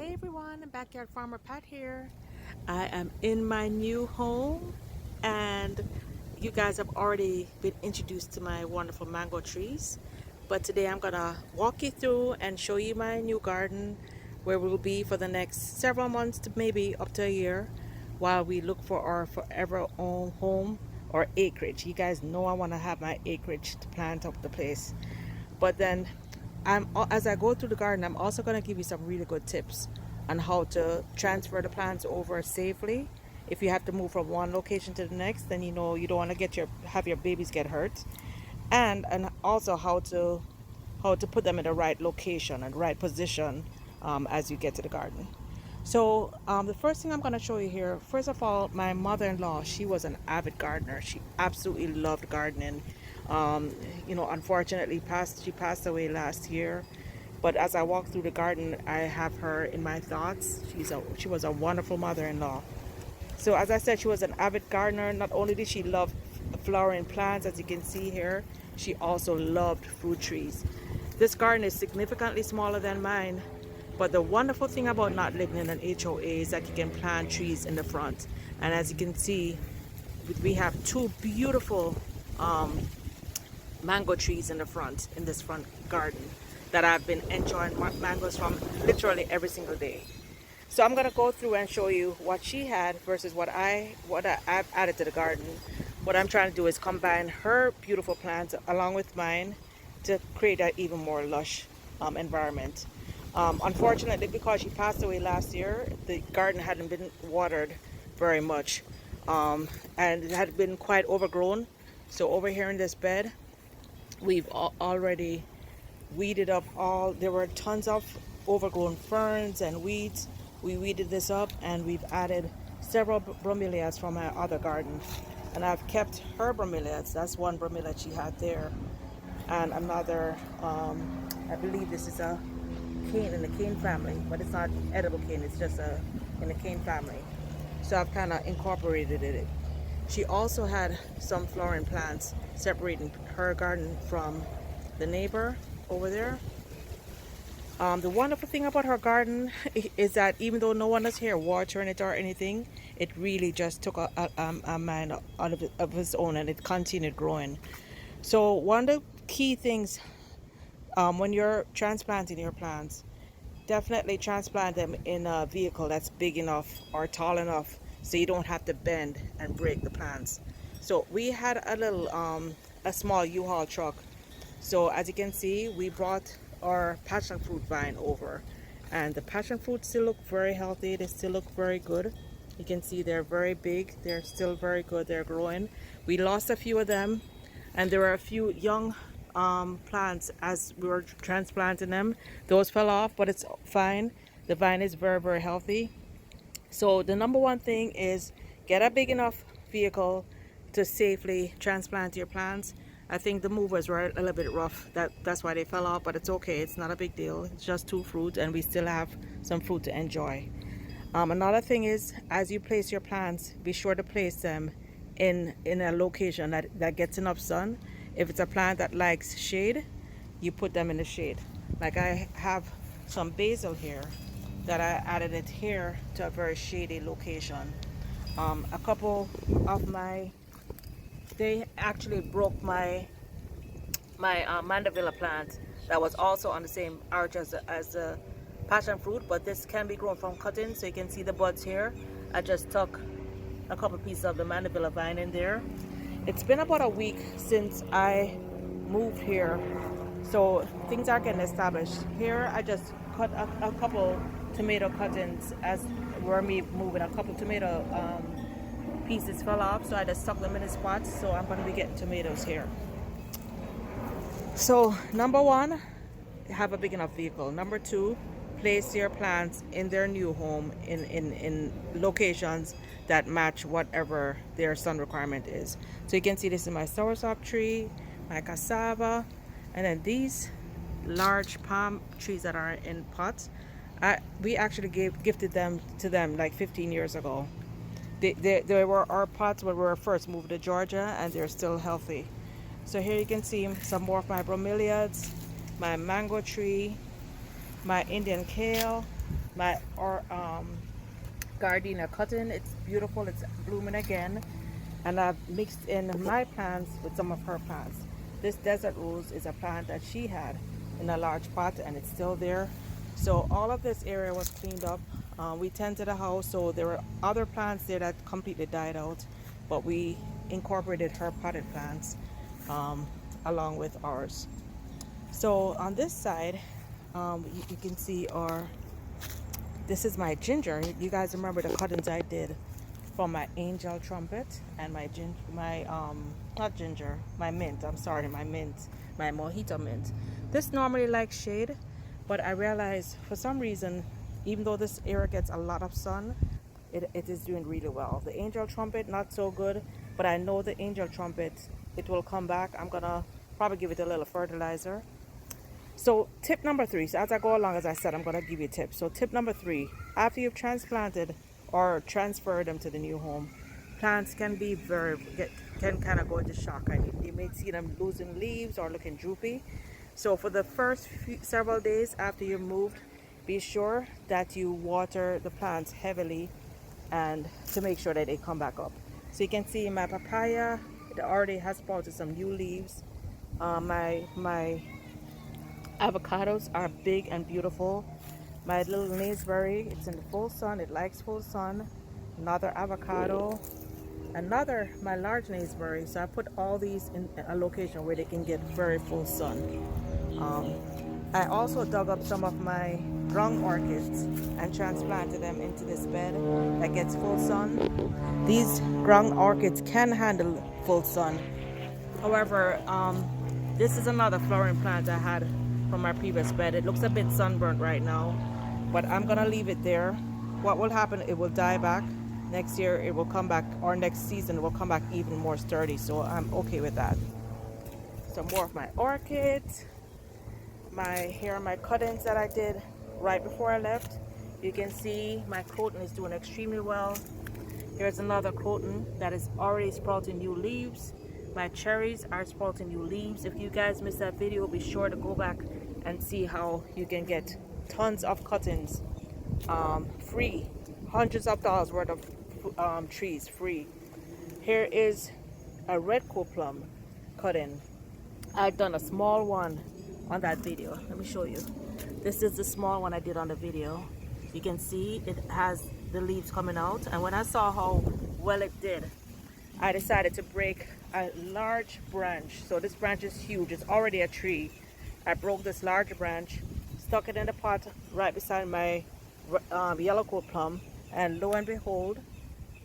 Hey everyone, Backyard Farmer Pat here. I am in my new home and you guys have already been introduced to my wonderful mango trees. But today I'm gonna walk you through and show you my new garden where we'll be for the next several months to maybe up to a year while we look for our forever own home or acreage. You guys know I wanna have my acreage to plant up the place. But then as I go through the garden, I'm also going to give you some really good tips on how to transfer the plants over safely. If you have to move from one location to the next, then you know you don't want to have your babies get hurt, and also how to put them in the right location and right position as you get to the garden. So the first thing I'm going to show you here, first of all, my mother-in-law, she was an avid gardener. She absolutely loved gardening. Unfortunately, she passed away last year. But as I walk through the garden, I have her in my thoughts. She was a wonderful mother-in-law. So as I said, she was an avid gardener. Not only did she love flowering plants, as you can see here, she also loved fruit trees. This garden is significantly smaller than mine, but the wonderful thing about not living in an HOA is that you can plant trees in the front. And as you can see, we have two beautiful mango trees in this front garden that I've been enjoying mangoes from literally every single day. So I'm gonna go through and show you what she had versus what I've added to the garden. What I'm trying to do is combine her beautiful plants along with mine to create an even more lush environment. Unfortunately, because she passed away last year, the garden hadn't been watered very much, and it had been quite overgrown. So over here in this bed, we've already weeded up there were tons of overgrown ferns and weeds. We weeded this up and we've added several bromeliads from my other garden. And I've kept her bromeliads. That's one bromeliad she had there. And another, I believe this is a cane in the cane family, but it's not edible cane, it's just in the cane family. So I've kind of incorporated it. She also had some flowering plants separating her garden from the neighbor over there. The wonderful thing about her garden is that even though no one is here watering it or anything, it really just took a mind out of its own and it continued growing. So one of the key things when you're transplanting your plants, definitely transplant them in a vehicle that's big enough or tall enough so you don't have to bend and break the plants. So we had a small U-Haul truck. So as you can see, we brought our passion fruit vine over, and the passion fruit still look very healthy. They still look very good. You can see they're very big. They're still very good. They're growing. We lost a few of them, and there were a few young plants as we were transplanting them. Those fell off, but it's fine. The vine is very, very healthy. So the number one thing is get a big enough vehicle to safely transplant your plants. I think the movers were a little bit rough. That's why they fell off, but it's okay. It's not a big deal. It's just two fruit and we still have some fruit to enjoy. Another thing is, as you place your plants, be sure to place them in a location that gets enough sun. If it's a plant that likes shade, you put them in the shade. Like I have some basil here that I added it here to a very shady location. A couple of they actually broke my Mandevilla plant that was also on the same arch as the passion fruit, but this can be grown from cuttings. So you can see the buds here. I just tuck a couple pieces of the Mandevilla vine in there. It's been about a week since I moved here, so things are getting established. Here I just cut a couple tomato cuttings as we're moving. A couple tomato pieces fell off, so I just stuck them in the spots. So I'm going to be getting tomatoes here. So number one, have a big enough vehicle. Number two, place your plants in their new home in locations that match whatever their sun requirement is. So you can see this is my soursop tree, my cassava, and then these large palm trees that are in pots. We actually gifted them to them like 15 years ago. They were our pots when we were first moved to Georgia, and they're still healthy. So here you can see some more of my bromeliads, my mango tree, my Indian kale, my gardenia cotton. It's beautiful, it's blooming again, and I've mixed in my plants with some of her plants. This desert rose is a plant that she had in a large pot, and it's still there. So all of this area was cleaned up. We tended the house, so there were other plants there that completely died out, but we incorporated her potted plants along with ours. So on this side, you can see this is my ginger. You guys remember the cuttings I did from my angel trumpet and my not ginger, my mint. I'm sorry, my mint, my mojito mint. This normally likes shade, but I realized for some reason, even though this area gets a lot of sun, it is doing really well. The angel trumpet, not so good, but I know the angel trumpet, it will come back. I'm gonna probably give it a little fertilizer. So tip number 3, so as I go along, as I said, I'm gonna give you tips. So tip number 3, after you've transplanted or transferred them to the new home, plants can be can kind of go into shock. You may see them losing leaves or looking droopy. So for the first several days after you moved, be sure that you water the plants heavily and to make sure that they come back up. So you can see my papaya, it already has sprouted some new leaves. My avocados are big and beautiful. My little naseberry, it's in the full sun, it likes full sun. Another avocado, my large naseberry. So I put all these in a location where they can get very full sun. I also dug up some of my ground orchids and transplanted them into this bed that gets full sun. These ground orchids can handle full sun. However, this is another flowering plant I had from my previous bed. It looks a bit sunburnt right now, but I'm gonna leave it there. What will happen, it will die back. Next year it will come back, or next season it will come back even more sturdy, so I'm okay with that. Some more of my orchids. Here are my cuttings that I did right before I left. You can see my croton is doing extremely well. Here's another croton that is already sprouting new leaves. My cherries are sprouting new leaves. If you guys missed that video, be sure to go back and see how you can get tons of cuttings free, hundreds of dollars worth of trees free. Here is a red coplum cutting. I've done a small one on that video. Let me show you. This is the small one I did on the video. You can see it has the leaves coming out, and when I saw how well it did, I decided to break a large branch. So this branch is huge, it's already a tree. I broke this large branch, stuck it in the pot right beside my yellow coplum, and lo and behold,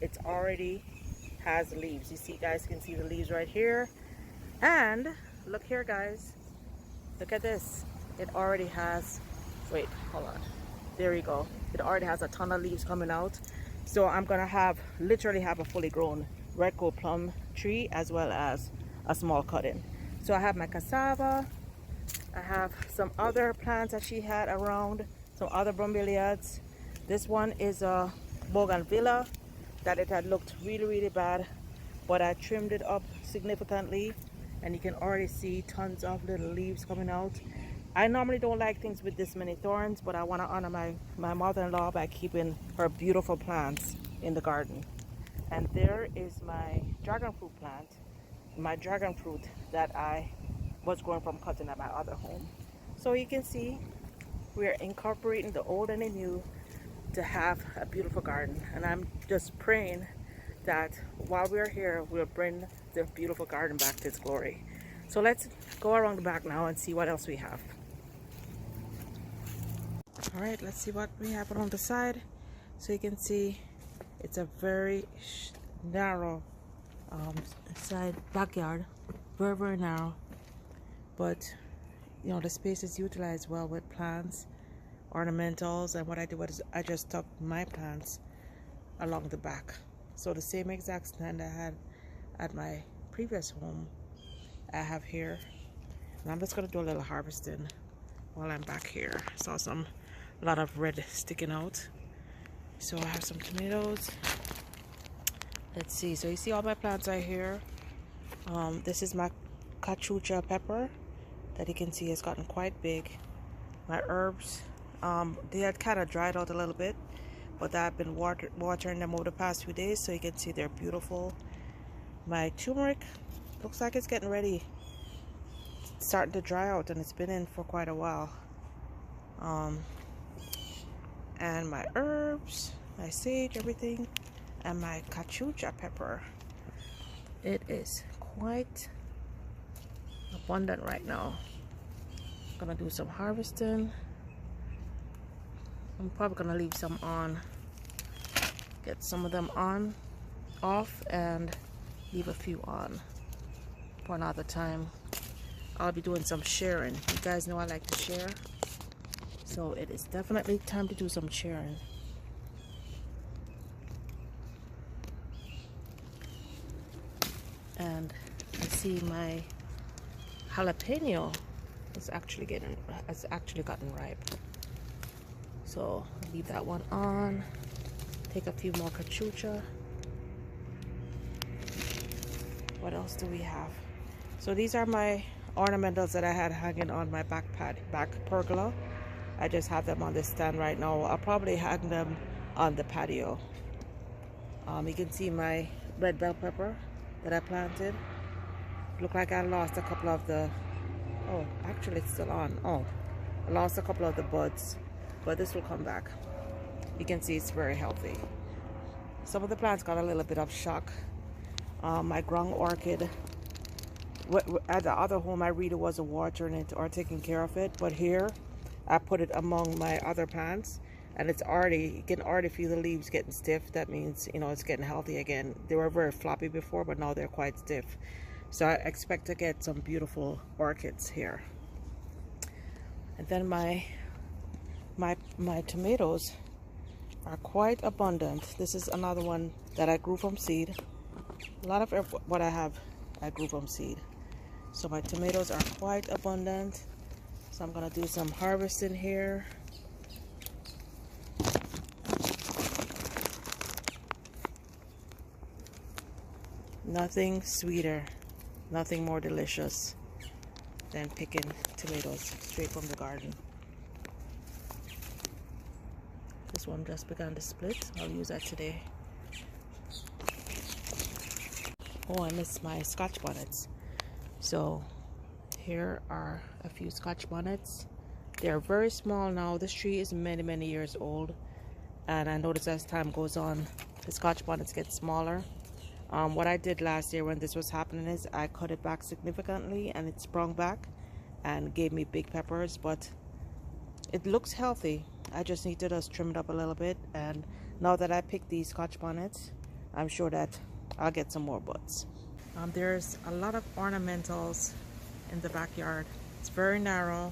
it already has leaves. You see, guys can see the leaves right here, and look here, guys. Look at this. It already has, wait, hold on. There you go. It already has a ton of leaves coming out. So I'm gonna literally have a fully grown red coplum tree as well as a small cutting. So I have my cassava. I have some other plants that she had around, some other bromeliads. This one is a bougainvillea that it had looked really, really bad, but I trimmed it up significantly, and you can already see tons of little leaves coming out. I normally don't like things with this many thorns, but I want to honor my mother-in-law by keeping her beautiful plants in the garden. And there is my dragon fruit plant, my dragon fruit that I was growing from cutting at my other home. So you can see we are incorporating the old and the new to have a beautiful garden, and I'm just praying that while we're here, we'll bring the beautiful garden back to its glory. So let's go around the back now and see what else we have. All right, let's see what we have on the side. So you can see it's a very narrow side backyard, very, very narrow, but you know, the space is utilized well with plants, ornamentals, and what I did was I just stuck my plants along the back. So the same exact stand I had at my previous home, I have here. And I'm just gonna do a little harvesting while I'm back here. I saw a lot of red sticking out. So I have some tomatoes. Let's see, so you see all my plants right here. This is my cachucha pepper that you can see has gotten quite big. My herbs, They had kind of dried out a little bit, but I've been watering them over the past few days, so you can see they're beautiful. My turmeric looks like it's getting ready, starting to dry out, and it's been in for quite a while. And my herbs, my sage, everything, and my cachucha pepper. It is quite abundant right now. I'm gonna do some harvesting. I'm probably gonna leave some on, get some of them off, and leave a few on for another time. I'll be doing some sharing. You guys know I like to share, so it is definitely time to do some sharing. And I see my jalapeno has actually gotten ripe. So leave that one on. Take a few more cachucha. What else do we have? So these are my ornamentals that I had hanging on my back pergola. I just have them on this stand right now. I'll probably hang them on the patio. You can see my red bell pepper that I planted. Look like I lost a couple of the, oh, actually it's still on. Oh, I lost a couple of the buds, but this will come back. You can see it's very healthy. Some of the plants got a little bit of shock. My ground orchid, at the other home I really wasn't watering it or taking care of it, but here I put it among my other plants, and it's already, you can already feel the leaves getting stiff. That means, you know, it's getting healthy again. They were very floppy before, but now they're quite stiff. So I expect to get some beautiful orchids here. And then my tomatoes are quite abundant. This is another one that I grew from seed. A lot of what I have, I grew from seed. So my tomatoes are quite abundant. So I'm gonna do some harvesting here. Nothing sweeter, nothing more delicious than picking tomatoes straight from the garden. This one just began to split. I'll use that today. Oh, I missed my Scotch bonnets. So here are a few Scotch bonnets. They're very small now. This tree is many years old, and I notice as time goes on, the Scotch bonnets get smaller. What I did last year when this was happening is I cut it back significantly, and it sprung back and gave me big peppers, but it looks healthy. I just need to just trim it up a little bit, and now that I picked these Scotch bonnets, I'm sure that I'll get some more buds. There's a lot of ornamentals in the backyard. It's very narrow.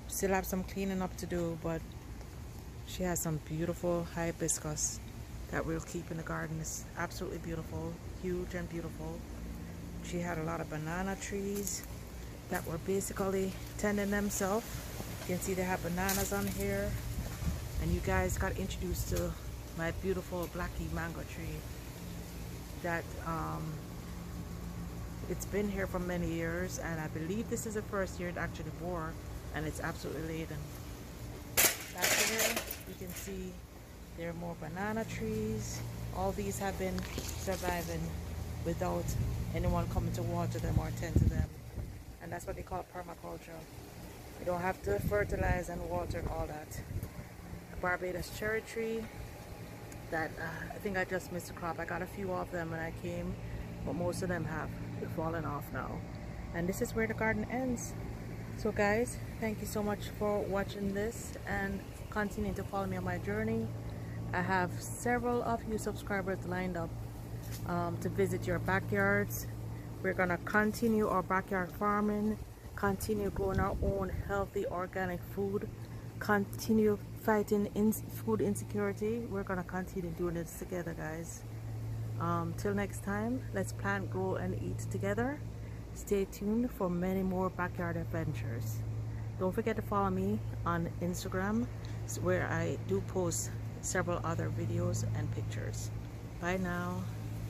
Still have some cleaning up to do, but she has some beautiful hibiscus that we'll keep in the garden. It's absolutely beautiful, huge and beautiful. She had a lot of banana trees that were basically tending themselves. You can see they have bananas on here, and you guys got introduced to my beautiful blackie mango tree that it's been here for many years, and I believe this is the first year it actually bore, and it's absolutely laden. Back here you can see there are more banana trees. All these have been surviving without anyone coming to water them or tend to them, and that's what they call permaculture. You don't have to fertilize and water and all that. A Barbados cherry tree that I think I just missed a crop. I got a few of them when I came, but most of them have fallen off now. And this is where the garden ends. So guys, thank you so much for watching this and continuing to follow me on my journey. I have several of you subscribers lined up to visit your backyards. We're gonna continue our backyard farming, continue growing our own healthy organic food, continue fighting food insecurity. We're gonna continue doing this together, guys. Till next time, let's plant, grow, and eat together. Stay tuned for many more backyard adventures. Don't forget to follow me on Instagram, where I do post several other videos and pictures. Bye now.